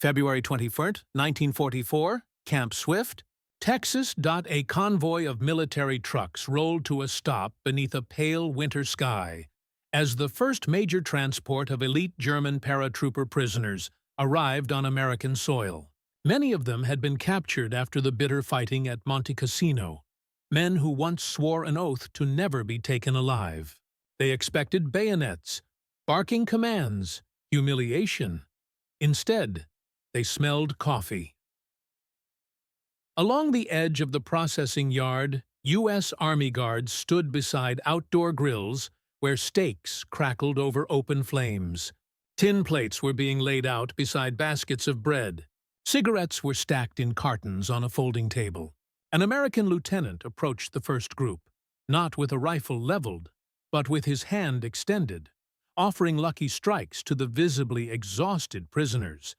February 21st, 1944, Camp Swift, Texas. A convoy of military trucks rolled to a stop beneath a pale winter sky as the first major transport of elite German paratrooper prisoners arrived on American soil. Many of them had been captured after the bitter fighting at Monte Cassino, men who once swore an oath to never be taken alive. They expected bayonets, barking commands, humiliation. Instead, they smelled coffee. Along the edge of the processing yard, U.S. Army guards stood beside outdoor grills where steaks crackled over open flames. Tin plates were being laid out beside baskets of bread. Cigarettes were stacked in cartons on a folding table. An American lieutenant approached the first group, not with a rifle leveled, but with his hand extended, offering lucky strikes to the visibly exhausted prisoners.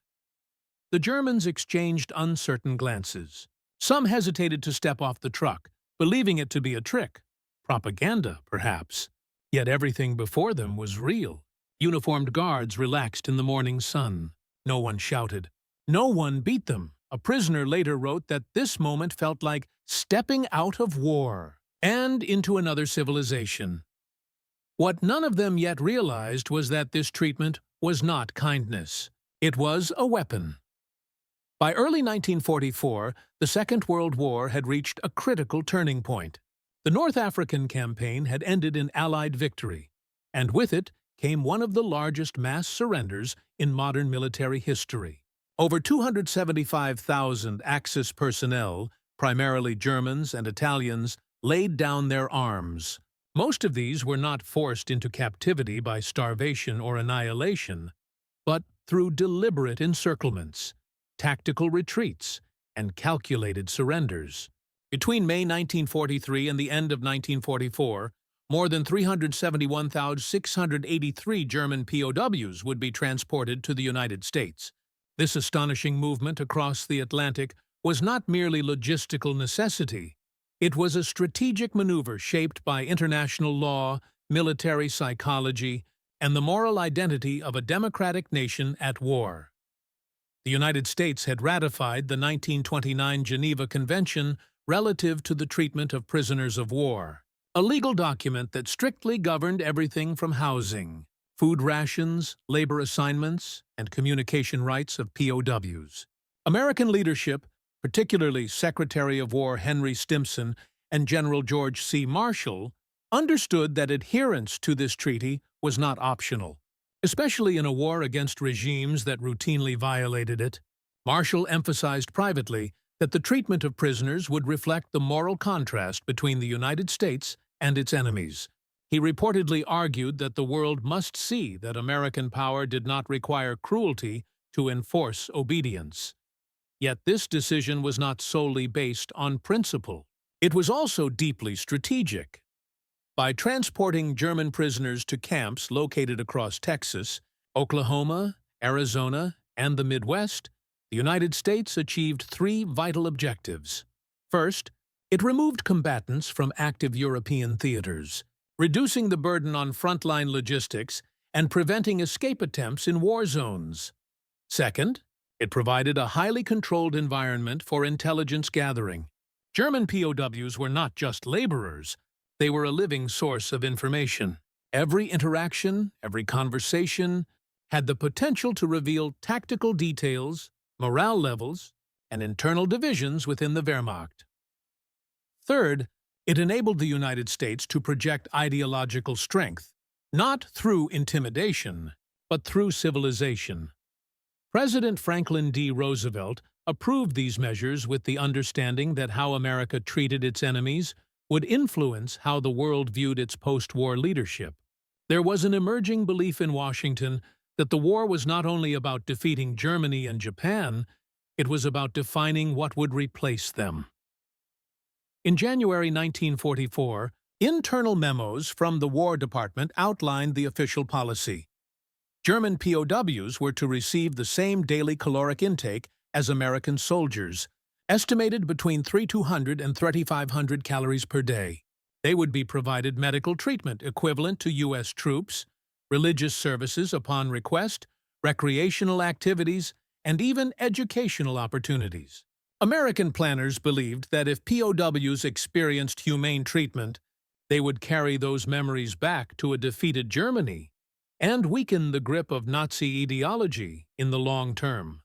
The Germans exchanged uncertain glances. Some hesitated to step off the truck, believing it to be a trick. Propaganda, perhaps. Yet everything before them was real. Uniformed guards relaxed in the morning sun. No one shouted. No one beat them. A prisoner later wrote that this moment felt like stepping out of war and into another civilization. What none of them yet realized was that this treatment was not kindness. It was a weapon. By early 1944, the Second World War had reached a critical turning point. The North African campaign had ended in Allied victory, and with it came one of the largest mass surrenders in modern military history. Over 275,000 Axis personnel, primarily Germans and Italians, laid down their arms. Most of these were not forced into captivity by starvation or annihilation, but through deliberate encirclements, tactical retreats, and calculated surrenders. Between May 1943 and the end of 1944, more than 371,683 German POWs would be transported to the United States. This astonishing movement across the Atlantic was not merely logistical necessity. It was a strategic maneuver shaped by international law, military psychology, and the moral identity of a democratic nation at war. The United States had ratified the 1929 Geneva Convention relative to the treatment of prisoners of war, a legal document that strictly governed everything from housing, food rations, labor assignments, and communication rights of POWs. American leadership, particularly Secretary of War Henry Stimson and General George C. Marshall, understood that adherence to this treaty was not optional, especially in a war against regimes that routinely violated it. Marshall emphasized privately that the treatment of prisoners would reflect the moral contrast between the United States and its enemies. He reportedly argued that the world must see that American power did not require cruelty to enforce obedience. Yet this decision was not solely based on principle. It was also deeply strategic. By transporting German prisoners to camps located across Texas, Oklahoma, Arizona, and the Midwest, the United States achieved three vital objectives. First, it removed combatants from active European theaters, reducing the burden on frontline logistics and preventing escape attempts in war zones. Second, it provided a highly controlled environment for intelligence gathering. German POWs were not just laborers. They were a living source of information. Every interaction, every conversation, had the potential to reveal tactical details, morale levels, and internal divisions within the Wehrmacht. Third, it enabled the United States to project ideological strength, not through intimidation, but through civilization. President Franklin D. Roosevelt approved these measures with the understanding that how America treated its enemies would influence how the world viewed its post-war leadership. There was an emerging belief in Washington that the war was not only about defeating Germany and Japan, it was about defining what would replace them. In January 1944, internal memos from the War Department outlined the official policy. German POWs were to receive the same daily caloric intake as American soldiers, estimated between 3,200 and 3,500 calories per day. They would be provided medical treatment equivalent to U.S. troops, religious services upon request, recreational activities, and even educational opportunities. American planners believed that if POWs experienced humane treatment, they would carry those memories back to a defeated Germany and weaken the grip of Nazi ideology in the long term.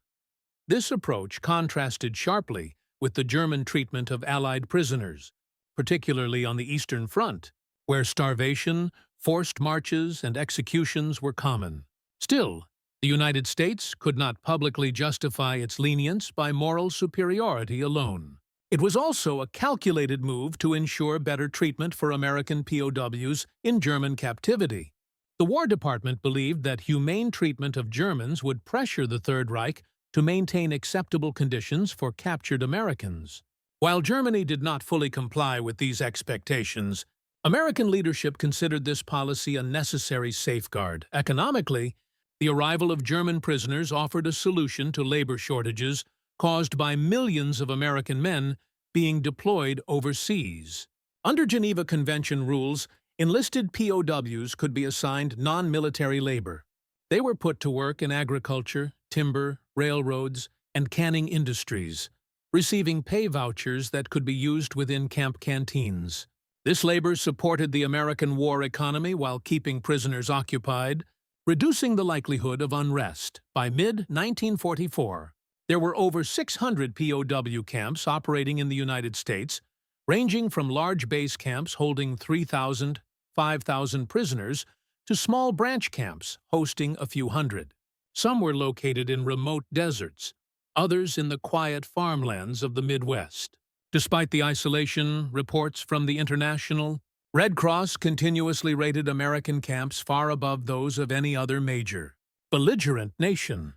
This approach contrasted sharply with the German treatment of Allied prisoners, particularly on the Eastern Front, where starvation, forced marches, and executions were common. Still, the United States could not publicly justify its lenience by moral superiority alone. It was also a calculated move to ensure better treatment for American POWs in German captivity. The War Department believed that humane treatment of Germans would pressure the Third Reich to maintain acceptable conditions for captured Americans. While Germany did not fully comply with these expectations, American leadership considered this policy a necessary safeguard. Economically, the arrival of German prisoners offered a solution to labor shortages caused by millions of American men being deployed overseas. Under Geneva Convention rules, enlisted POWs could be assigned non-military labor. They were put to work in agriculture, timber, railroads, and canning industries, receiving pay vouchers that could be used within camp canteens. This labor supported the American war economy while keeping prisoners occupied, reducing the likelihood of unrest. By mid-1944, there were over 600 POW camps operating in the United States, ranging from large base camps holding 3,000, 5,000 prisoners to small branch camps hosting a few hundred. Some were located in remote deserts, others in the quiet farmlands of the Midwest. Despite the isolation, reports from the International Red Cross continuously rated American camps far above those of any other major, belligerent nation.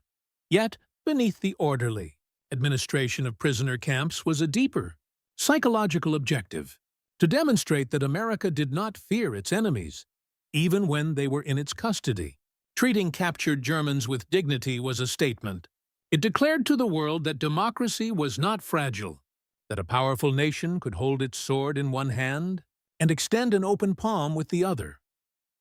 Yet, beneath the orderly administration of prisoner camps was a deeper, psychological objective: to demonstrate that America did not fear its enemies, even when they were in its custody. Treating captured Germans with dignity was a statement. It declared to the world that democracy was not fragile, that a powerful nation could hold its sword in one hand and extend an open palm with the other.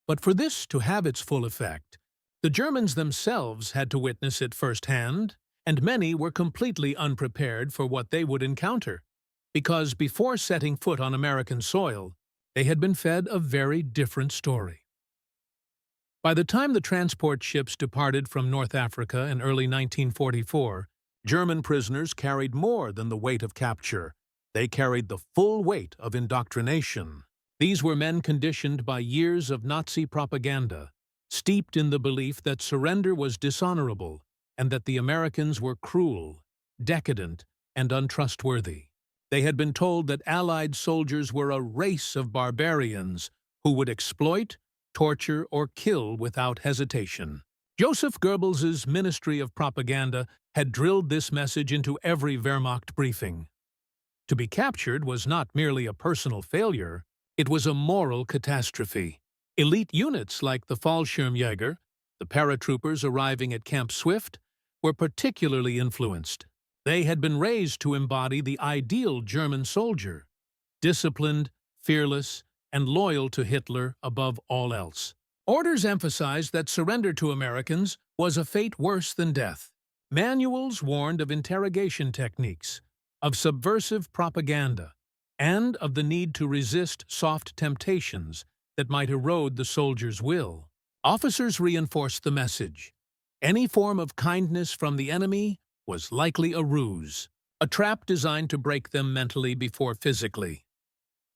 But for this to have its full effect, the Germans themselves had to witness it firsthand, and many were completely unprepared for what they would encounter, because before setting foot on American soil, they had been fed a very different story. By the time the transport ships departed from North Africa in early 1944, German prisoners carried more than the weight of capture. They carried the full weight of indoctrination. These were men conditioned by years of Nazi propaganda, steeped in the belief that surrender was dishonorable and that the Americans were cruel, decadent, and untrustworthy. They had been told that Allied soldiers were a race of barbarians who would exploit, torture, or kill without hesitation. Joseph Goebbels's Ministry of Propaganda had drilled this message into every Wehrmacht briefing. To be captured was not merely a personal failure, it was a moral catastrophe. Elite units like the Fallschirmjäger, the paratroopers arriving at Camp Swift, were particularly influenced. They had been raised to embody the ideal German soldier, disciplined, fearless, and loyal to Hitler above all else. Orders emphasized that surrender to Americans was a fate worse than death. Manuals warned of interrogation techniques, of subversive propaganda, and of the need to resist soft temptations that might erode the soldier's will. Officers reinforced the message: any form of kindness from the enemy was likely a ruse, a trap designed to break them mentally before physically.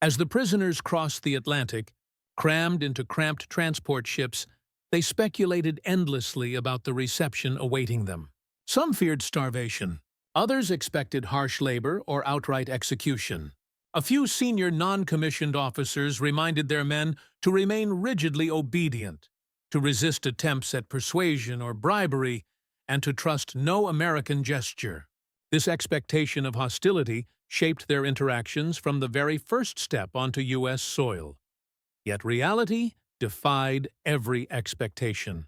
As the prisoners crossed the Atlantic, crammed into cramped transport ships, they speculated endlessly about the reception awaiting them. Some feared starvation. Others expected harsh labor or outright execution. A few senior non-commissioned officers reminded their men to remain rigidly obedient, to resist attempts at persuasion or bribery, and to trust no American gesture. This expectation of hostility shaped their interactions from the very first step onto U.S. soil. Yet reality defied every expectation.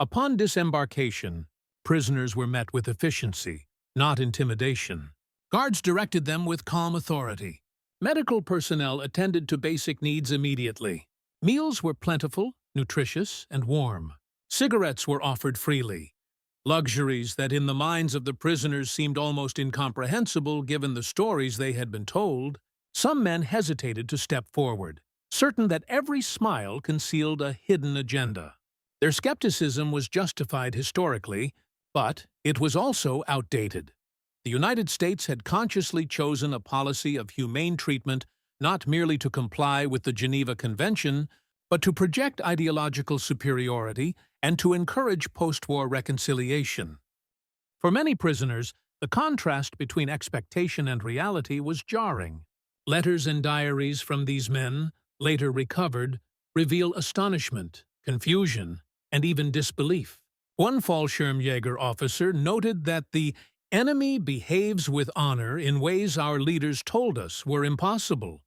Upon disembarkation, prisoners were met with efficiency, not intimidation. Guards directed them with calm authority. Medical personnel attended to basic needs immediately. Meals were plentiful, nutritious, and warm. Cigarettes were offered freely. luxuries that in the minds of the prisoners seemed almost incomprehensible given the stories they had been told. Some men hesitated to step forward, certain that every smile concealed a hidden agenda. Their skepticism was justified historically, but it was also outdated. The United States had consciously chosen a policy of humane treatment not merely to comply with the Geneva Convention, but to project ideological superiority and to encourage post-war reconciliation. For many prisoners, the contrast between expectation and reality was jarring. Letters and diaries from these men, later recovered, reveal astonishment, confusion, and even disbelief. One Fallschirmjäger officer noted that the enemy behaves with honor in ways our leaders told us were impossible.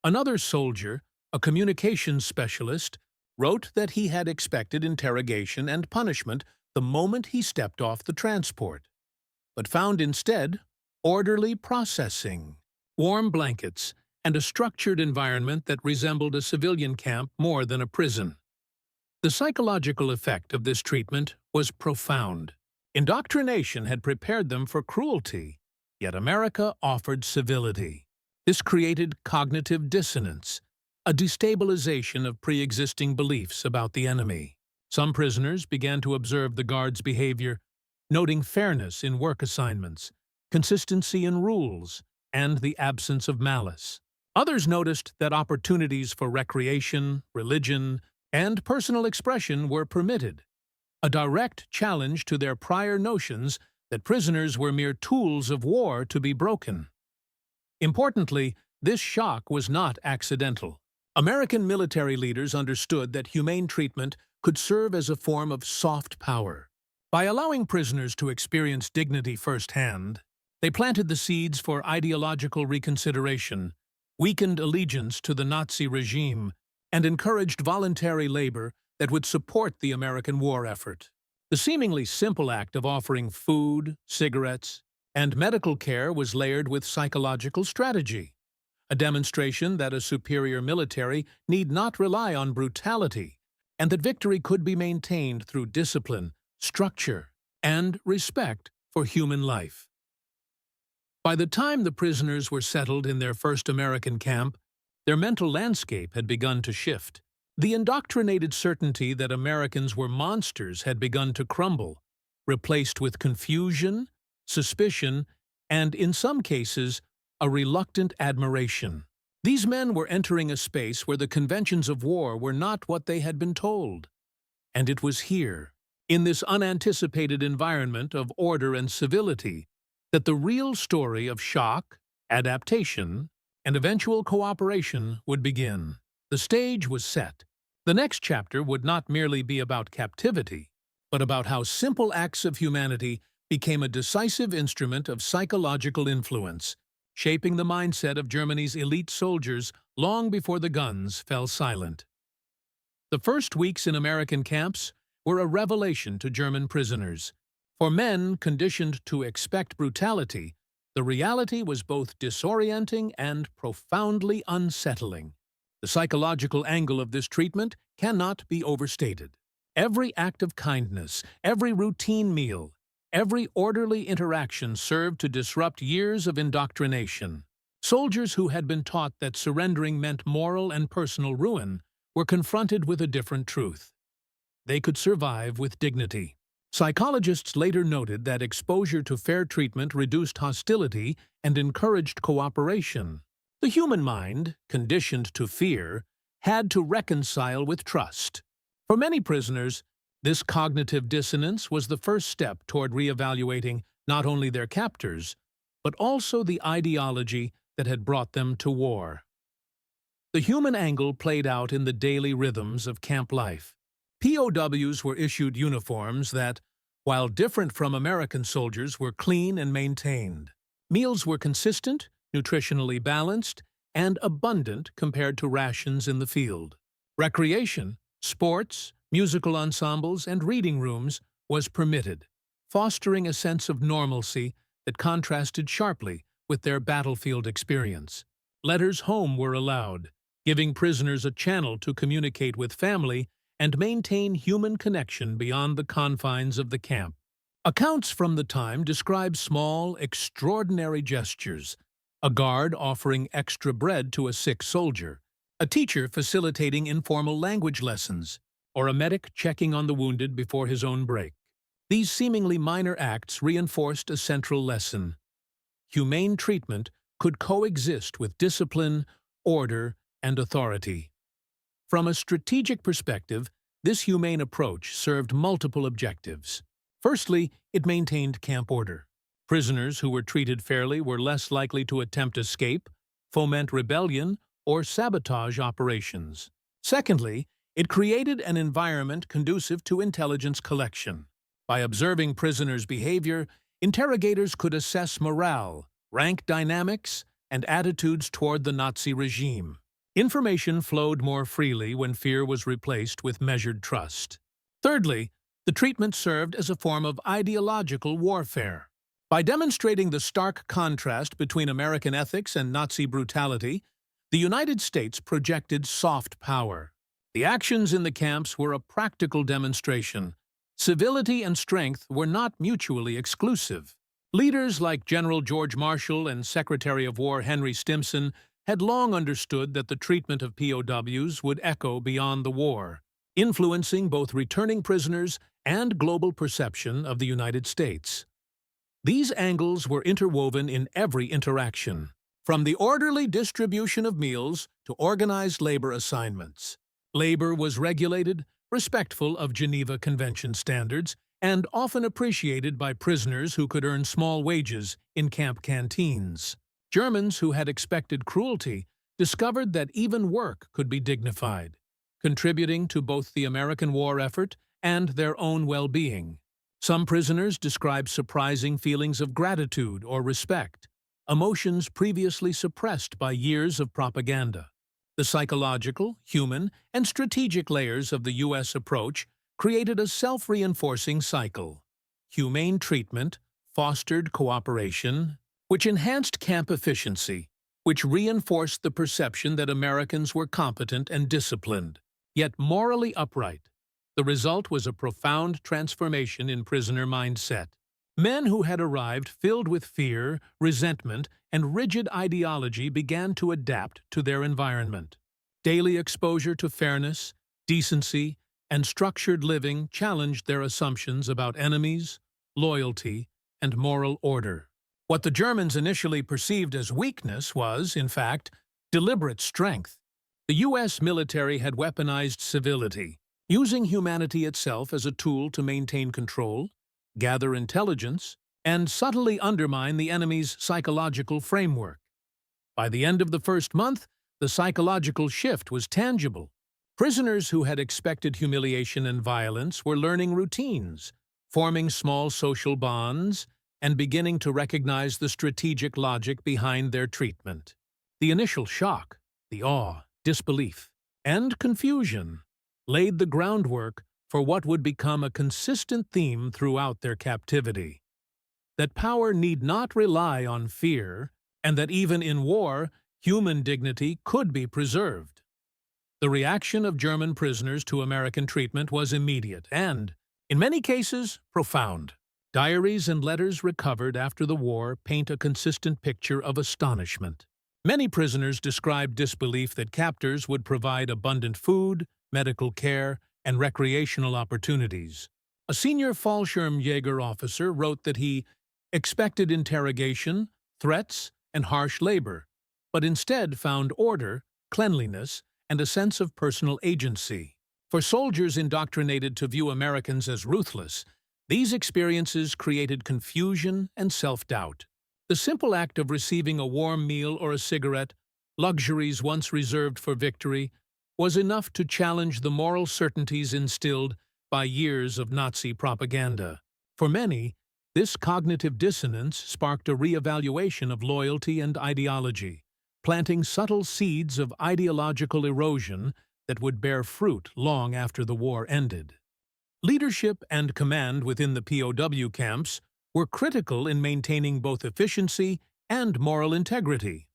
Another soldier, a communications specialist, wrote that he had expected interrogation and punishment the moment he stepped off the transport, but found instead orderly processing, warm blankets, and a structured environment that resembled a civilian camp more than a prison. The psychological effect of this treatment was profound. Indoctrination had prepared them for cruelty, yet America offered civility. This created cognitive dissonance, a destabilization of pre-existing beliefs about the enemy. Some prisoners began to observe the guards' behavior, noting fairness in work assignments, consistency in rules, and the absence of malice. Others noticed that opportunities for recreation, religion, and personal expression were permitted, a direct challenge to their prior notions that prisoners were mere tools of war to be broken. Importantly, this shock was not accidental. American military leaders understood that humane treatment could serve as a form of soft power. By allowing prisoners to experience dignity firsthand, they planted the seeds for ideological reconsideration, weakened allegiance to the Nazi regime, and encouraged voluntary labor that would support the American war effort. The seemingly simple act of offering food, cigarettes, and medical care was layered with psychological strategy, a demonstration that a superior military need not rely on brutality, and that victory could be maintained through discipline, structure, and respect for human life. By the time the prisoners were settled in their first American camp, their mental landscape had begun to shift. The indoctrinated certainty that Americans were monsters had begun to crumble, replaced with confusion, suspicion, and, in some cases, a reluctant admiration. These men were entering a space where the conventions of war were not what they had been told. And it was here, in this unanticipated environment of order and civility, that the real story of shock, adaptation, and eventual cooperation would begin. The stage was set. The next chapter would not merely be about captivity, but about how simple acts of humanity became a decisive instrument of psychological influence, shaping the mindset of Germany's elite soldiers long before the guns fell silent. The first weeks in American camps were a revelation to German prisoners. For men conditioned to expect brutality, the reality was both disorienting and profoundly unsettling. The psychological angle of this treatment cannot be overstated. Every act of kindness, every routine meal, every orderly interaction served to disrupt years of indoctrination. Soldiers who had been taught that surrendering meant moral and personal ruin were confronted with a different truth. They could survive with dignity. Psychologists later noted that exposure to fair treatment reduced hostility and encouraged cooperation. The human mind, conditioned to fear, had to reconcile with trust. For many prisoners, this cognitive dissonance was the first step toward reevaluating not only their captors, but also the ideology that had brought them to war. The human angle played out in the daily rhythms of camp life. POWs were issued uniforms that, while different from American soldiers, were clean and maintained. Meals were consistent, nutritionally balanced, and abundant compared to rations in the field. Recreation, sports, musical ensembles, and reading rooms was permitted, fostering a sense of normalcy that contrasted sharply with their battlefield experience. Letters home were allowed, giving prisoners a channel to communicate with family and maintain human connection beyond the confines of the camp. Accounts from the time describe small, extraordinary gestures: a guard offering extra bread to a sick soldier, a teacher facilitating informal language lessons, or a medic checking on the wounded before his own break. These seemingly minor acts reinforced a central lesson: humane treatment could coexist with discipline, order, and authority. From a strategic perspective, this humane approach served multiple objectives. Firstly, it maintained camp order. Prisoners who were treated fairly were less likely to attempt escape, foment rebellion, or sabotage operations. Secondly, it created an environment conducive to intelligence collection. By observing prisoners' behavior, interrogators could assess morale, rank dynamics, and attitudes toward the Nazi regime. Information flowed more freely when fear was replaced with measured trust. Thirdly, the treatment served as a form of ideological warfare. By demonstrating the stark contrast between American ethics and Nazi brutality, the United States projected soft power. The actions in the camps were a practical demonstration. Civility and strength were not mutually exclusive. Leaders like General George Marshall and Secretary of War Henry Stimson had long understood that the treatment of POWs would echo beyond the war, influencing both returning prisoners and global perception of the United States. These angles were interwoven in every interaction, from the orderly distribution of meals to organized labor assignments. Labor was regulated, respectful of Geneva Convention standards, and often appreciated by prisoners who could earn small wages in camp canteens. Germans who had expected cruelty discovered that even work could be dignified, contributing to both the American war effort and their own well-being. Some prisoners described surprising feelings of gratitude or respect, emotions previously suppressed by years of propaganda. The psychological, human, and strategic layers of the U.S. approach created a self-reinforcing cycle. Humane treatment fostered cooperation, which enhanced camp efficiency, which reinforced the perception that Americans were competent and disciplined, yet morally upright. The result was a profound transformation in prisoner mindset. Men who had arrived filled with fear, resentment, and rigid ideology began to adapt to their environment. Daily exposure to fairness, decency, and structured living challenged their assumptions about enemies, loyalty, and moral order. What the Germans initially perceived as weakness was, in fact, deliberate strength. The U.S. military had weaponized civility, using humanity itself as a tool to maintain control, gather intelligence, and subtly undermine the enemy's psychological framework. By the end of the first month, the psychological shift was tangible. Prisoners who had expected humiliation and violence were learning routines, forming small social bonds, and beginning to recognize the strategic logic behind their treatment. The initial shock, the awe, disbelief, and confusion laid the groundwork for what would become a consistent theme throughout their captivity: that power need not rely on fear, and that even in war, human dignity could be preserved. The reaction of German prisoners to American treatment was immediate and, in many cases, profound. Diaries and letters recovered after the war paint a consistent picture of astonishment. Many prisoners described disbelief that captors would provide abundant food, medical care, and recreational opportunities. A senior Fallschirmjäger officer wrote that he expected interrogation, threats, and harsh labor, but instead found order, cleanliness, and a sense of personal agency. For soldiers indoctrinated to view Americans as ruthless, these experiences created confusion and self-doubt. The simple act of receiving a warm meal or a cigarette, luxuries once reserved for victory, was enough to challenge the moral certainties instilled by years of Nazi propaganda. For many, this cognitive dissonance sparked a re-evaluation of loyalty and ideology, planting subtle seeds of ideological erosion that would bear fruit long after the war ended. Leadership and command within the POW camps were critical in maintaining both efficiency and moral integrity.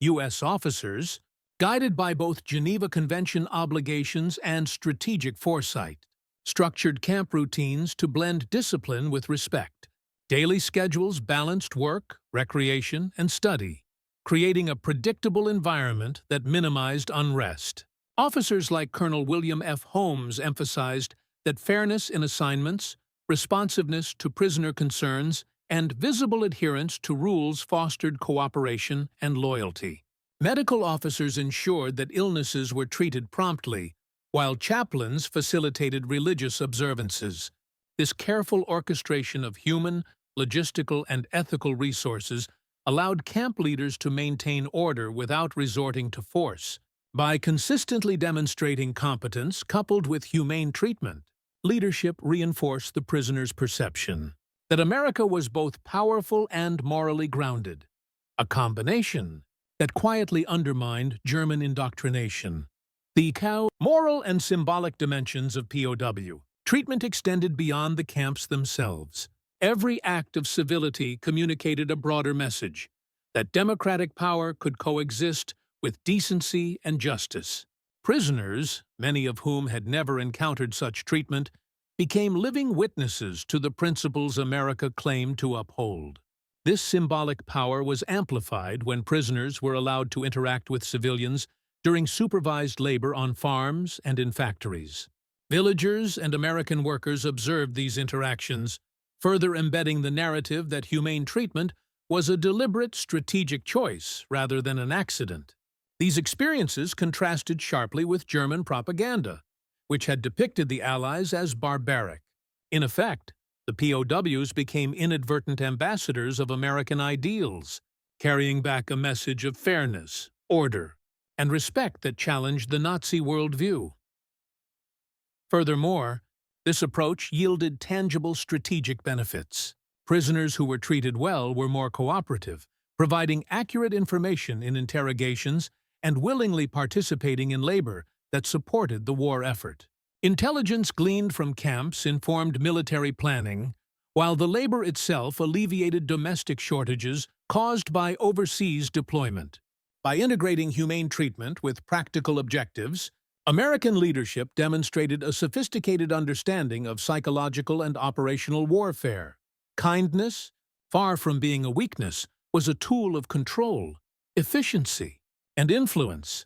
U.S. officers, guided by both Geneva Convention obligations and strategic foresight, structured camp routines to blend discipline with respect. Daily schedules balanced work, recreation, and study, creating a predictable environment that minimized unrest. Officers like Colonel William F. Holmes emphasized that fairness in assignments, responsiveness to prisoner concerns, and visible adherence to rules fostered cooperation and loyalty. Medical officers ensured that illnesses were treated promptly, while chaplains facilitated religious observances. This careful orchestration of human, logistical, and ethical resources allowed camp leaders to maintain order without resorting to force. By consistently demonstrating competence coupled with humane treatment, leadership reinforced the prisoners' perception that America was both powerful and morally grounded, a combination that quietly undermined German indoctrination. The moral and symbolic dimensions of POW treatment extended beyond the camps themselves. Every act of civility communicated a broader message that democratic power could coexist with decency and justice. Prisoners, many of whom had never encountered such treatment, became living witnesses to the principles America claimed to uphold. This symbolic power was amplified when prisoners were allowed to interact with civilians during supervised labor on farms and in factories. Villagers and American workers observed these interactions, further embedding the narrative that humane treatment was a deliberate, strategic choice rather than an accident. These experiences contrasted sharply with German propaganda, which had depicted the Allies as barbaric. In effect, the POWs became inadvertent ambassadors of American ideals, carrying back a message of fairness, order, and respect that challenged the Nazi worldview. Furthermore, this approach yielded tangible strategic benefits. Prisoners who were treated well were more cooperative, providing accurate information in interrogations and willingly participating in labor that supported the war effort. Intelligence gleaned from camps informed military planning, while the labor itself alleviated domestic shortages caused by overseas deployment. By integrating humane treatment with practical objectives, American leadership demonstrated a sophisticated understanding of psychological and operational warfare. Kindness, far from being a weakness, was a tool of control, efficiency, and influence.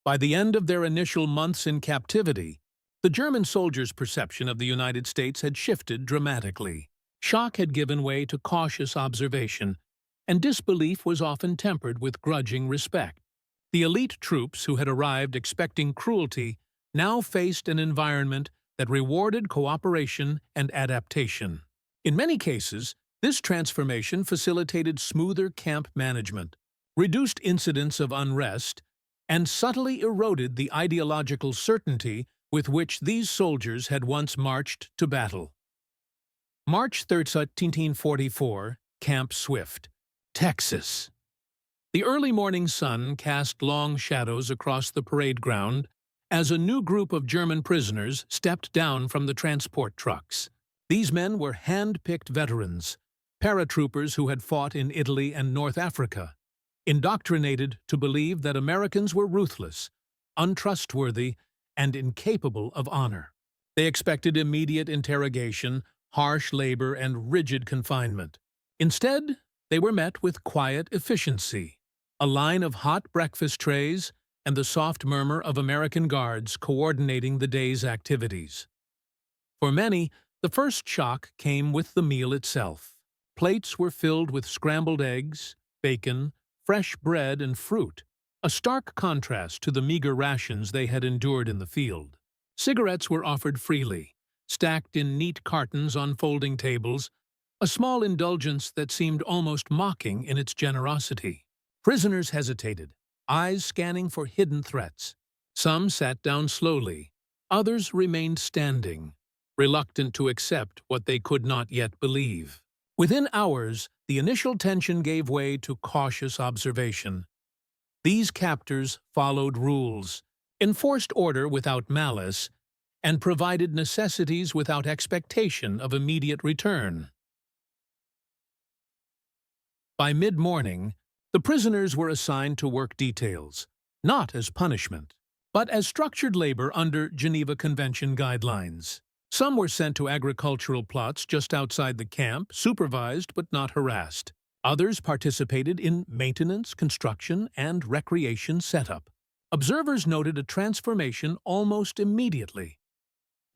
By the end of their initial months in captivity, the German soldiers' perception of the United States had shifted dramatically. Shock had given way to cautious observation, and disbelief was often tempered with grudging respect. The elite troops who had arrived expecting cruelty now faced an environment that rewarded cooperation and adaptation. In many cases, this transformation facilitated smoother camp management, reduced incidents of unrest, and subtly eroded the ideological certainty with which these soldiers had once marched to battle. March 3, 1944, Camp Swift, Texas. The early morning sun cast long shadows across the parade ground as a new group of German prisoners stepped down from the transport trucks. These men were hand-picked veterans, paratroopers who had fought in Italy and North Africa, indoctrinated to believe that Americans were ruthless, untrustworthy, and incapable of honor. They expected immediate interrogation, harsh labor, and rigid confinement. Instead, they were met with quiet efficiency, a line of hot breakfast trays, and the soft murmur of American guards coordinating the day's activities. For many, the first shock came with the meal itself. Plates were filled with scrambled eggs, bacon, fresh bread, and fruit, a stark contrast to the meager rations they had endured in the field. Cigarettes were offered freely, stacked in neat cartons on folding tables, a small indulgence that seemed almost mocking in its generosity. Prisoners hesitated, eyes scanning for hidden threats. Some sat down slowly, others remained standing, reluctant to accept what they could not yet believe. Within hours, the initial tension gave way to cautious observation. These captors followed rules, enforced order without malice, and provided necessities without expectation of immediate return. By mid-morning, the prisoners were assigned to work details, not as punishment, but as structured labor under Geneva Convention guidelines. Some were sent to agricultural plots just outside the camp, supervised but not harassed. Others participated in maintenance, construction, and recreation setup. Observers noted a transformation almost immediately.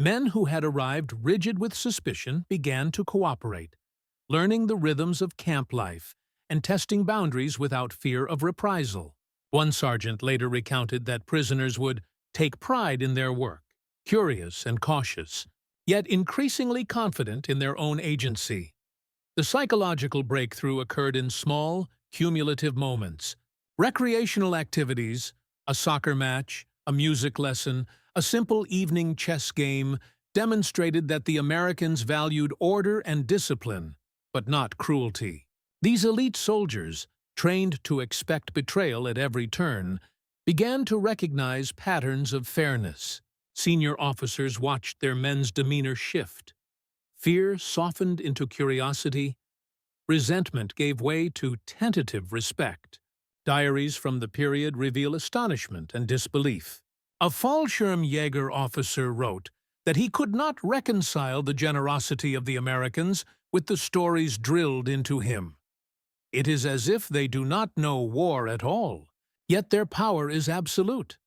Men who had arrived rigid with suspicion began to cooperate, learning the rhythms of camp life and testing boundaries without fear of reprisal. One sergeant later recounted that prisoners would take pride in their work, curious and cautious, yet increasingly confident in their own agency. The psychological breakthrough occurred in small, cumulative moments. Recreational activities, a soccer match, a music lesson, a simple evening chess game, demonstrated that the Americans valued order and discipline, but not cruelty. These elite soldiers, trained to expect betrayal at every turn, began to recognize patterns of fairness. Senior officers watched their men's demeanor shift. Fear softened into curiosity. Resentment gave way to tentative respect. Diaries from the period reveal astonishment and disbelief. A Fallschirmjäger officer wrote that he could not reconcile the generosity of the Americans with the stories drilled into him. It is as if they do not know war at all, yet their power is absolute.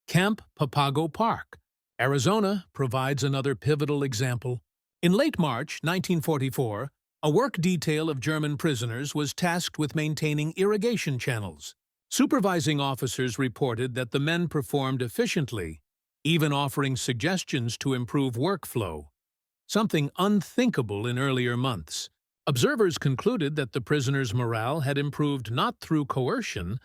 Camp Papago Park, Arizona, provides another pivotal example. In late March 1944, a work detail of German prisoners was tasked with maintaining irrigation channels. Supervising officers reported that the men performed efficiently, even offering suggestions to improve workflow, something unthinkable in earlier months. Observers concluded that the prisoners' morale had improved not through coercion,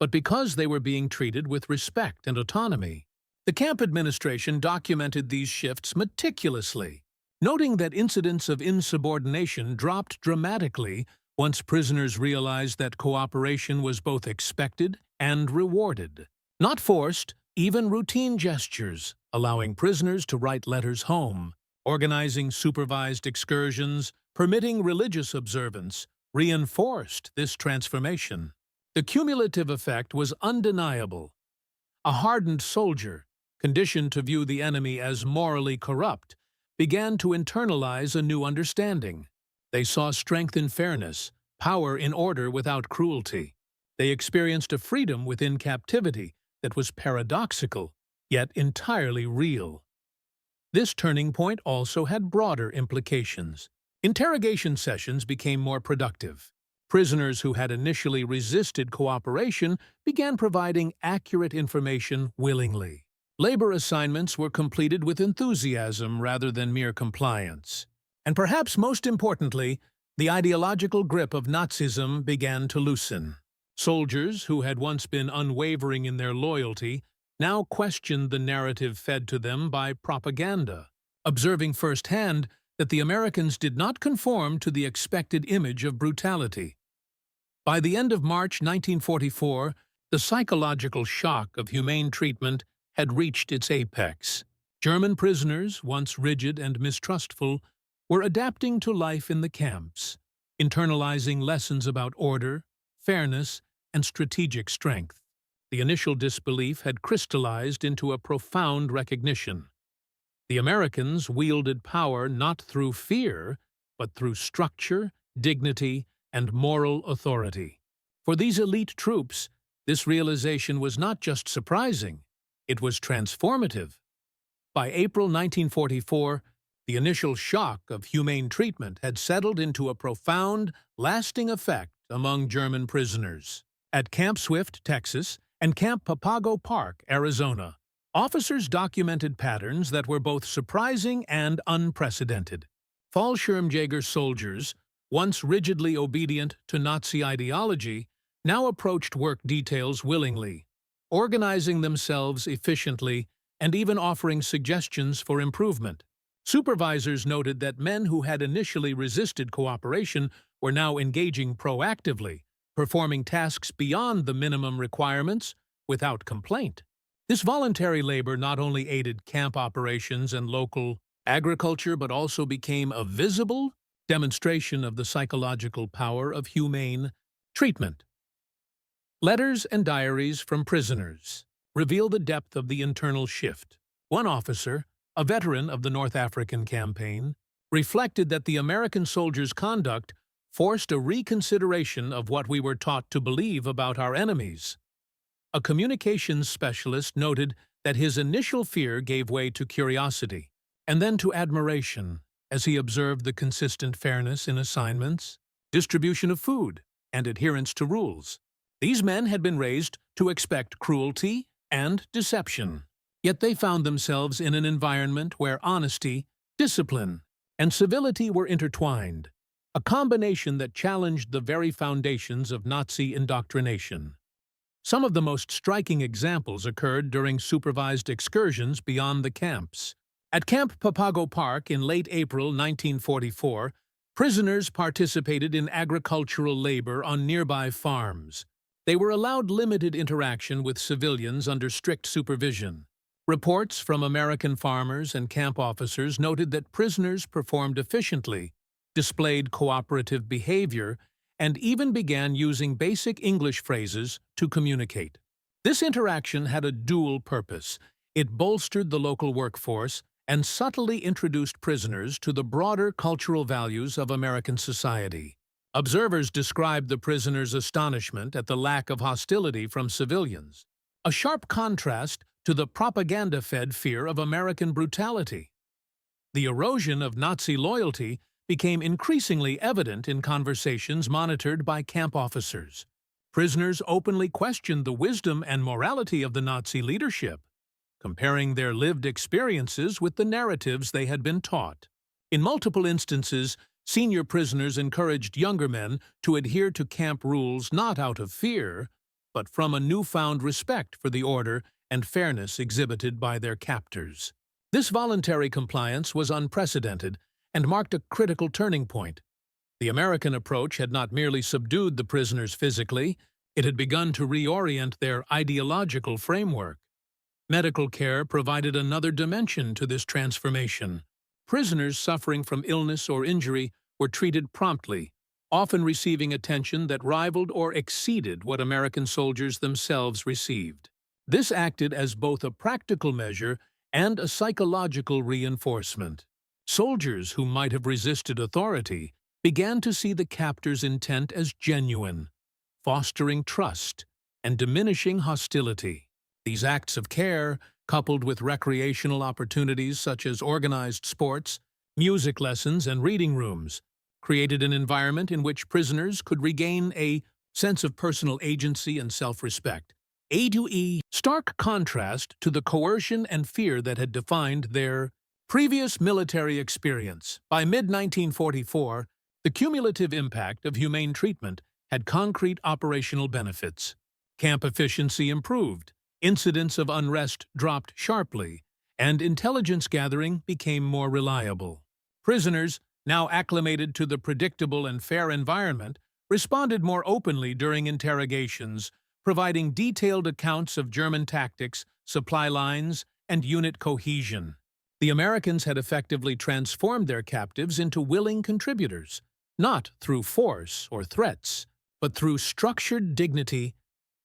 but because they were being treated with respect and autonomy. The camp administration documented these shifts meticulously, noting that incidents of insubordination dropped dramatically once prisoners realized that cooperation was both expected and rewarded. Not forced, even routine gestures, allowing prisoners to write letters home, organizing supervised excursions, permitting religious observance, reinforced this transformation. The cumulative effect was undeniable. A hardened soldier, conditioned to view the enemy as morally corrupt, began to internalize a new understanding. They saw strength in fairness, power in order without cruelty. They experienced a freedom within captivity that was paradoxical, yet entirely real. This turning point also had broader implications. Interrogation sessions became more productive. Prisoners who had initially resisted cooperation began providing accurate information willingly. Labor assignments were completed with enthusiasm rather than mere compliance. And perhaps most importantly, the ideological grip of Nazism began to loosen. Soldiers who had once been unwavering in their loyalty now questioned the narrative fed to them by propaganda, observing firsthand that the Americans did not conform to the expected image of brutality. By the end of March 1944, the psychological shock of humane treatment had reached its apex. German prisoners, once rigid and mistrustful, were adapting to life in the camps, internalizing lessons about order, fairness, and strategic strength. The initial disbelief had crystallized into a profound recognition. The Americans wielded power not through fear, but through structure, dignity, and moral authority. For these elite troops, this realization was not just surprising, it was transformative. By April 1944, the initial shock of humane treatment had settled into a profound, lasting effect among German prisoners. At Camp Swift, Texas, and Camp Papago Park, Arizona, officers documented patterns that were both surprising and unprecedented. Fallschirmjäger soldiers, once rigidly obedient to Nazi ideology, now approached work details willingly, organizing themselves efficiently and even offering suggestions for improvement. Supervisors noted that men who had initially resisted cooperation were now engaging proactively, performing tasks beyond the minimum requirements without complaint. This voluntary labor not only aided camp operations and local agriculture but also became a visible demonstration of the psychological power of humane treatment. Letters and diaries from prisoners reveal the depth of the internal shift. One officer, a veteran of the North African campaign, reflected that the American soldiers' conduct forced a reconsideration of what we were taught to believe about our enemies. A communications specialist noted that his initial fear gave way to curiosity, and then to admiration, as he observed the consistent fairness in assignments, distribution of food, and adherence to rules. These men had been raised to expect cruelty and deception, yet they found themselves in an environment where honesty, discipline, and civility were intertwined, a combination that challenged the very foundations of Nazi indoctrination. Some of the most striking examples occurred during supervised excursions beyond the camps. At Camp Papago Park in late April 1944, prisoners participated in agricultural labor on nearby farms. They were allowed limited interaction with civilians under strict supervision. Reports from American farmers and camp officers noted that prisoners performed efficiently, displayed cooperative behavior, and even began using basic English phrases to communicate. This interaction had a dual purpose. It bolstered the local workforce and subtly introduced prisoners to the broader cultural values of American society. Observers described the prisoners' astonishment at the lack of hostility from civilians, a sharp contrast to the propaganda-fed fear of American brutality. The erosion of Nazi loyalty became increasingly evident in conversations monitored by camp officers. Prisoners openly questioned the wisdom and morality of the Nazi leadership, comparing their lived experiences with the narratives they had been taught. In multiple instances, senior prisoners encouraged younger men to adhere to camp rules not out of fear, but from a newfound respect for the order and fairness exhibited by their captors. This voluntary compliance was unprecedented and marked a critical turning point. The American approach had not merely subdued the prisoners physically, it had begun to reorient their ideological framework. Medical care provided another dimension to this transformation. Prisoners suffering from illness or injury were treated promptly, often receiving attention that rivaled or exceeded what American soldiers themselves received. This acted as both a practical measure and a psychological reinforcement. Soldiers who might have resisted authority began to see the captor's intent as genuine, fostering trust and diminishing hostility. These acts of care, coupled with recreational opportunities such as organized sports, music lessons, and reading rooms, created an environment in which prisoners could regain a sense of personal agency and self-respect. A stark contrast to the coercion and fear that had defined their previous military experience. By mid-1944, the cumulative impact of humane treatment had concrete operational benefits. Camp efficiency improved, incidents of unrest dropped sharply, and intelligence gathering became more reliable. Prisoners, now acclimated to the predictable and fair environment, responded more openly during interrogations, providing detailed accounts of German tactics, supply lines, and unit cohesion. The Americans had effectively transformed their captives into willing contributors, not through force or threats, but through structured dignity,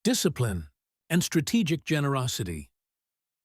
discipline, and strategic generosity.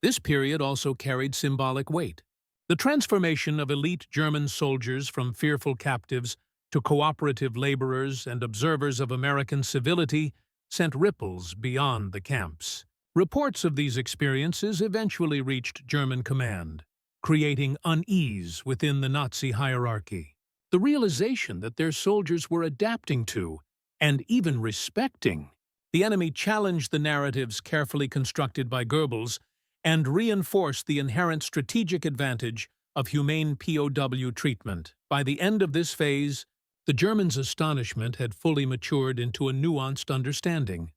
This period also carried symbolic weight. The transformation of elite German soldiers from fearful captives to cooperative laborers and observers of American civility sent ripples beyond the camps. Reports of these experiences eventually reached German command, creating unease within the Nazi hierarchy. The realization that their soldiers were adapting to, and even respecting, the enemy challenged the narratives carefully constructed by Goebbels and reinforced the inherent strategic advantage of humane POW treatment. By the end of this phase, the Germans' astonishment had fully matured into a nuanced understanding.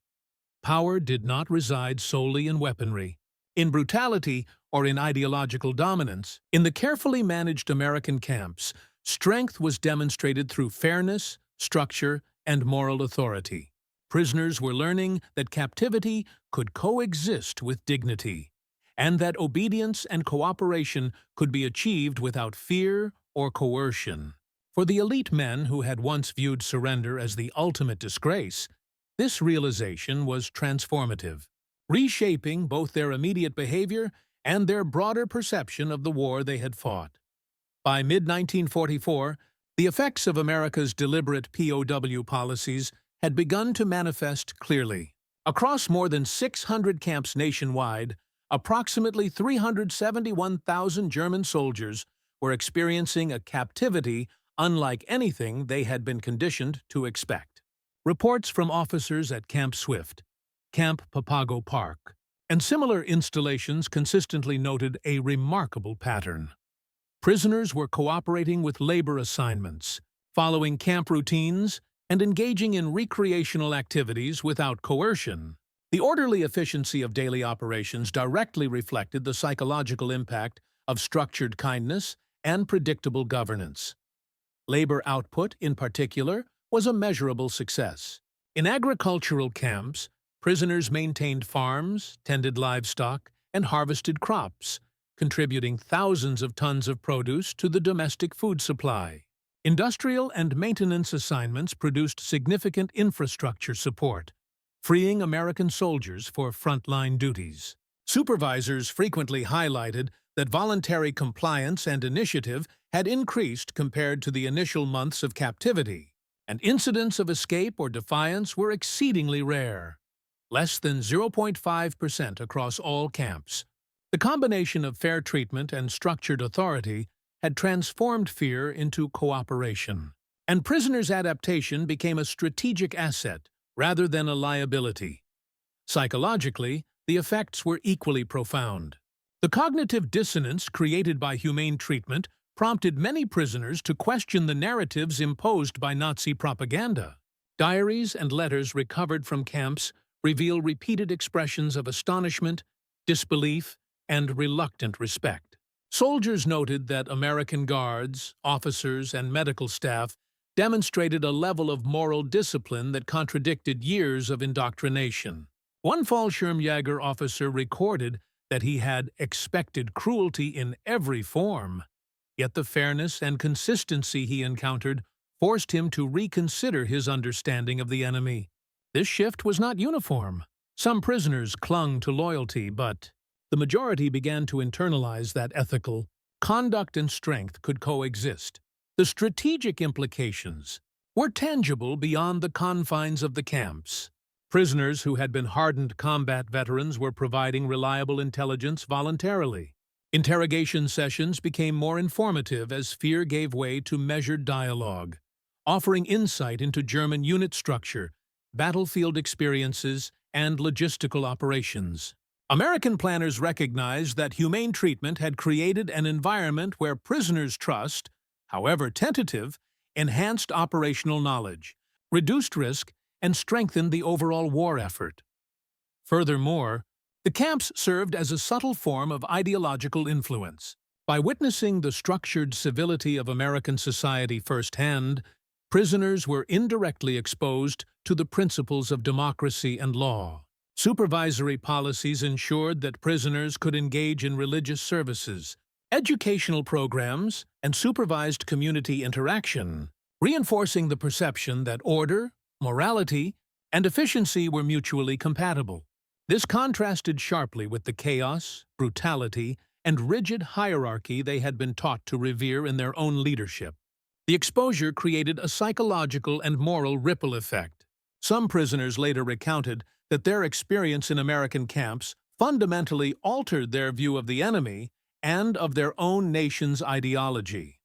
Power did not reside solely in weaponry, in brutality, or in ideological dominance. In the carefully managed American camps, strength was demonstrated through fairness, structure, and moral authority. Prisoners were learning that captivity could coexist with dignity, and that obedience and cooperation could be achieved without fear or coercion. For the elite men who had once viewed surrender as the ultimate disgrace, this realization was transformative, reshaping both their immediate behavior and their broader perception of the war they had fought. By mid-1944, the effects of America's deliberate POW policies had begun to manifest clearly. Across more than 600 camps nationwide, approximately 371,000 German soldiers were experiencing a captivity unlike anything they had been conditioned to expect. Reports from officers at Camp Swift, Camp Papago Park, and similar installations consistently noted a remarkable pattern. Prisoners were cooperating with labor assignments, following camp routines, and engaging in recreational activities without coercion. The orderly efficiency of daily operations directly reflected the psychological impact of structured kindness and predictable governance. Labor output, in particular, was a measurable success. In agricultural camps, prisoners maintained farms, tended livestock, and harvested crops, contributing thousands of tons of produce to the domestic food supply. Industrial and maintenance assignments produced significant infrastructure support, freeing American soldiers for frontline duties. Supervisors frequently highlighted that voluntary compliance and initiative had increased compared to the initial months of captivity, and incidents of escape or defiance were exceedingly rare, less than 0.5% across all camps. The combination of fair treatment and structured authority had transformed fear into cooperation, and prisoners' adaptation became a strategic asset rather than a liability. Psychologically, the effects were equally profound. The cognitive dissonance created by humane treatment prompted many prisoners to question the narratives imposed by Nazi propaganda. Diaries and letters recovered from camps reveal repeated expressions of astonishment, disbelief, and reluctant respect. Soldiers noted that American guards, officers, and medical staff demonstrated a level of moral discipline that contradicted years of indoctrination. One Fallschirmjäger officer recorded that he had expected cruelty in every form, yet the fairness and consistency he encountered forced him to reconsider his understanding of the enemy. This shift was not uniform. Some prisoners clung to loyalty, but the majority began to internalize that ethical conduct and strength could coexist. The strategic implications were tangible beyond the confines of the camps. Prisoners who had been hardened combat veterans were providing reliable intelligence voluntarily. Interrogation sessions became more informative as fear gave way to measured dialogue, offering insight into German unit structure, battlefield experiences, and logistical operations. American planners recognized that humane treatment had created an environment where prisoners' trust, however tentative, enhanced operational knowledge, reduced risk, and strengthened the overall war effort. Furthermore, the camps served as a subtle form of ideological influence. By witnessing the structured civility of American society firsthand, prisoners were indirectly exposed to the principles of democracy and law. Supervisory policies ensured that prisoners could engage in religious services, educational programs, and supervised community interaction, reinforcing the perception that order, morality, and efficiency were mutually compatible. This contrasted sharply with the chaos, brutality, and rigid hierarchy they had been taught to revere in their own leadership. The exposure created a psychological and moral ripple effect. Some prisoners later recounted that their experience in American camps fundamentally altered their view of the enemy and of their own nation's ideology.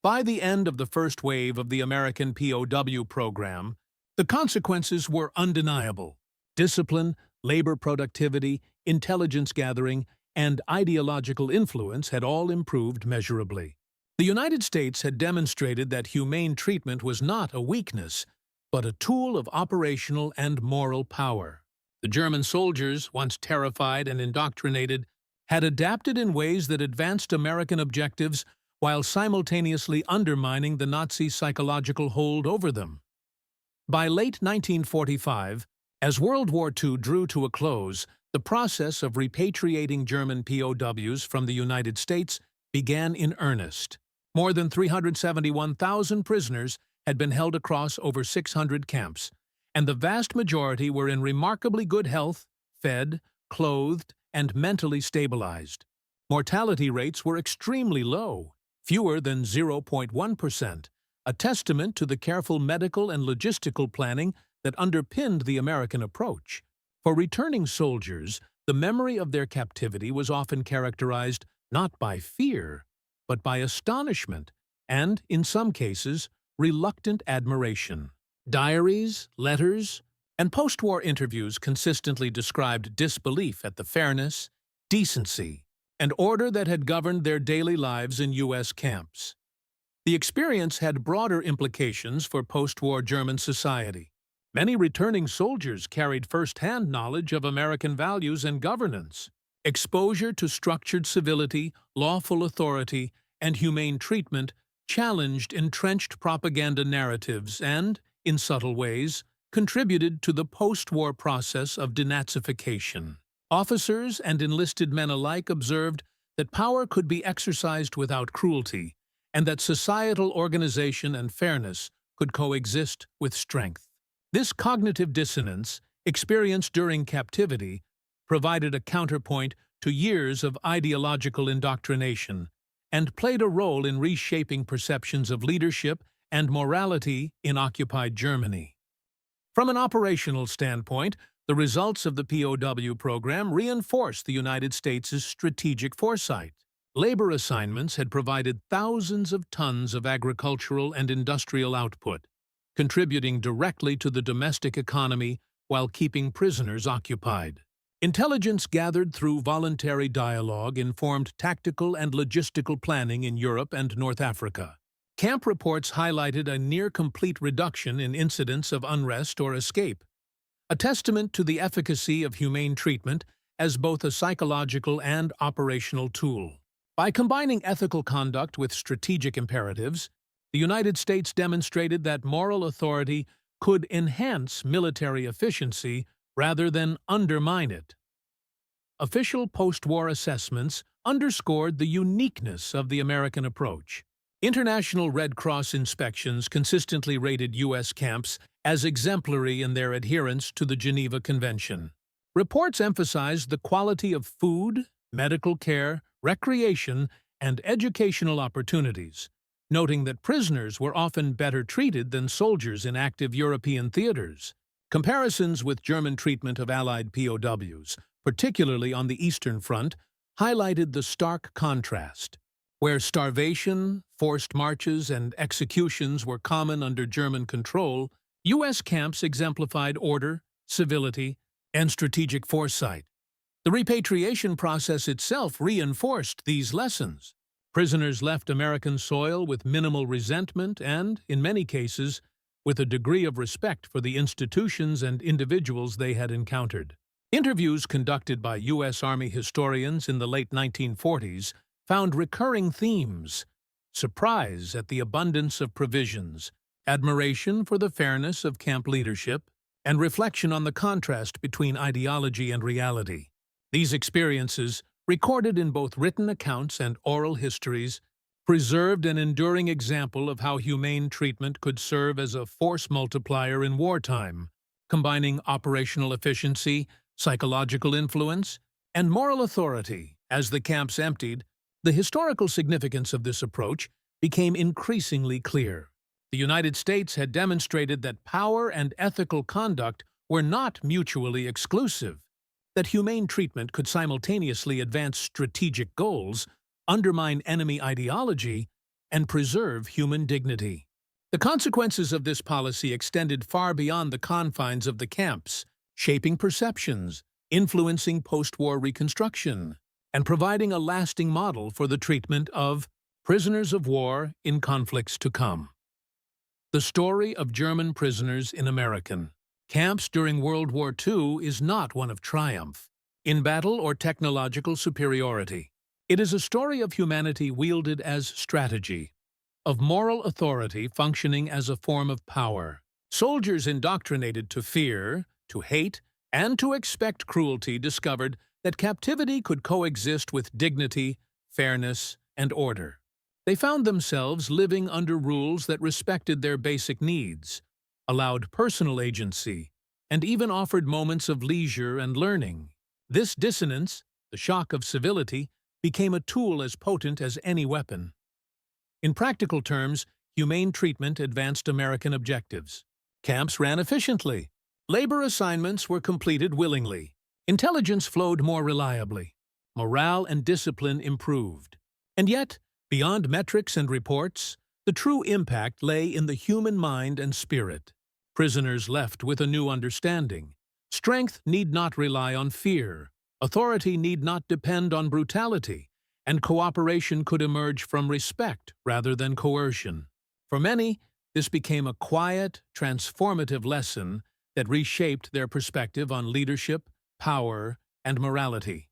By the end of the first wave of the American POW program, the consequences were undeniable. Discipline, labor productivity, intelligence gathering, and ideological influence had all improved measurably. The United States had demonstrated that humane treatment was not a weakness, but a tool of operational and moral power. The German soldiers, once terrified and indoctrinated, had adapted in ways that advanced American objectives while simultaneously undermining the Nazi psychological hold over them. By late 1945, as World War II drew to a close, the process of repatriating German POWs from the United States began in earnest. More than 371,000 prisoners had been held across over 600 camps, and the vast majority were in remarkably good health, fed, clothed, and mentally stabilized. Mortality rates were extremely low, fewer than 0.1%, a testament to the careful medical and logistical planning that underpinned the American approach. For returning soldiers, the memory of their captivity was often characterized not by fear, but by astonishment and, in some cases, reluctant admiration. Diaries, letters, and post-war interviews consistently described disbelief at the fairness, decency, and order that had governed their daily lives in U.S. camps. The experience had broader implications for post-war German society. Many returning soldiers carried first-hand knowledge of American values and governance. Exposure to structured civility, lawful authority, and humane treatment challenged entrenched propaganda narratives and, in subtle ways, contributed to the post-war process of denazification. Officers and enlisted men alike observed that power could be exercised without cruelty, and that societal organization and fairness could coexist with strength. This cognitive dissonance, experienced during captivity, provided a counterpoint to years of ideological indoctrination and played a role in reshaping perceptions of leadership and morality in occupied Germany. From an operational standpoint, the results of the POW program reinforced the United States' strategic foresight. Labor assignments had provided thousands of tons of agricultural and industrial output, contributing directly to the domestic economy while keeping prisoners occupied. Intelligence gathered through voluntary dialogue informed tactical and logistical planning in Europe and North Africa. Camp reports highlighted a near-complete reduction in incidents of unrest or escape, a testament to the efficacy of humane treatment as both a psychological and operational tool. By combining ethical conduct with strategic imperatives, the United States demonstrated that moral authority could enhance military efficiency rather than undermine it. Official post-war assessments underscored the uniqueness of the American approach. International Red Cross inspections consistently rated U.S. camps as exemplary in their adherence to the Geneva Convention. Reports emphasized the quality of food, medical care, recreation, and educational opportunities, noting that prisoners were often better treated than soldiers in active European theaters. Comparisons with German treatment of Allied POWs, particularly on the Eastern Front, highlighted the stark contrast. Where starvation, forced marches, and executions were common under German control, U.S. camps exemplified order, civility, and strategic foresight. The repatriation process itself reinforced these lessons. Prisoners left American soil with minimal resentment and, in many cases, with a degree of respect for the institutions and individuals they had encountered. Interviews conducted by U.S. Army historians in the late 1940s found recurring themes: surprise at the abundance of provisions, admiration for the fairness of camp leadership, and reflection on the contrast between ideology and reality. These experiences, recorded in both written accounts and oral histories, preserved an enduring example of how humane treatment could serve as a force multiplier in wartime, combining operational efficiency, psychological influence, and moral authority. As the camps emptied, the historical significance of this approach became increasingly clear. The United States had demonstrated that power and ethical conduct were not mutually exclusive, that humane treatment could simultaneously advance strategic goals, undermine enemy ideology, and preserve human dignity. The consequences of this policy extended far beyond the confines of the camps, shaping perceptions, influencing post-war reconstruction, and providing a lasting model for the treatment of prisoners of war in conflicts to come. The story of German prisoners in American camps during World War II is not one of triumph, in battle or technological superiority. It is a story of humanity wielded as strategy, of moral authority functioning as a form of power. Soldiers indoctrinated to fear, to hate, and to expect cruelty discovered that captivity could coexist with dignity, fairness, and order. They found themselves living under rules that respected their basic needs, allowed personal agency, and even offered moments of leisure and learning. This dissonance, the shock of civility, became a tool as potent as any weapon. In practical terms, humane treatment advanced American objectives. Camps ran efficiently. Labor assignments were completed willingly. Intelligence flowed more reliably. Morale and discipline improved. And yet, beyond metrics and reports, the true impact lay in the human mind and spirit. Prisoners left with a new understanding. Strength need not rely on fear. Authority need not depend on brutality, and cooperation could emerge from respect rather than coercion. For many, this became a quiet, transformative lesson that reshaped their perspective on leadership, power, and morality.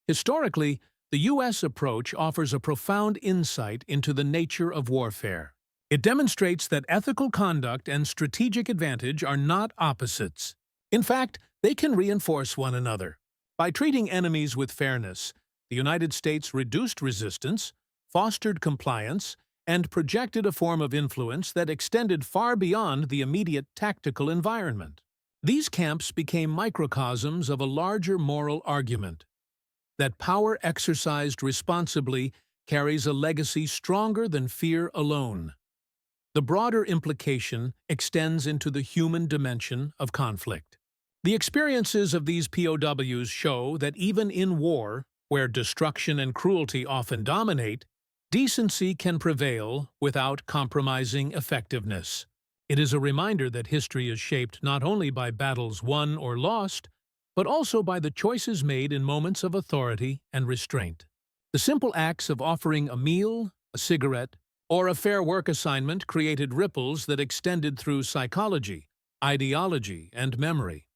Historically, the U.S. approach offers a profound insight into the nature of warfare. It demonstrates that ethical conduct and strategic advantage are not opposites. In fact, they can reinforce one another. By treating enemies with fairness, the United States reduced resistance, fostered compliance, and projected a form of influence that extended far beyond the immediate tactical environment. These camps became microcosms of a larger moral argument that power exercised responsibly carries a legacy stronger than fear alone. The broader implication extends into the human dimension of conflict. The experiences of these POWs show that even in war, where destruction and cruelty often dominate, decency can prevail without compromising effectiveness. It is a reminder that history is shaped not only by battles won or lost, but also by the choices made in moments of authority and restraint. The simple acts of offering a meal, a cigarette, or a fair work assignment created ripples that extended through psychology, ideology, and memory.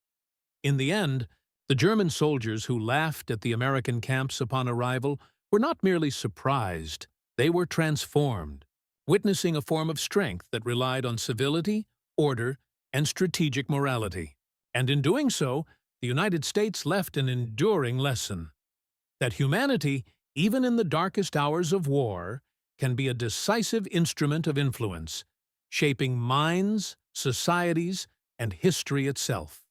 In the end, the German soldiers who laughed at the American camps upon arrival were not merely surprised, they were transformed, witnessing a form of strength that relied on civility, order, and strategic morality. And in doing so, the United States left an enduring lesson that humanity, even in the darkest hours of war, can be a decisive instrument of influence, shaping minds, societies, and history itself.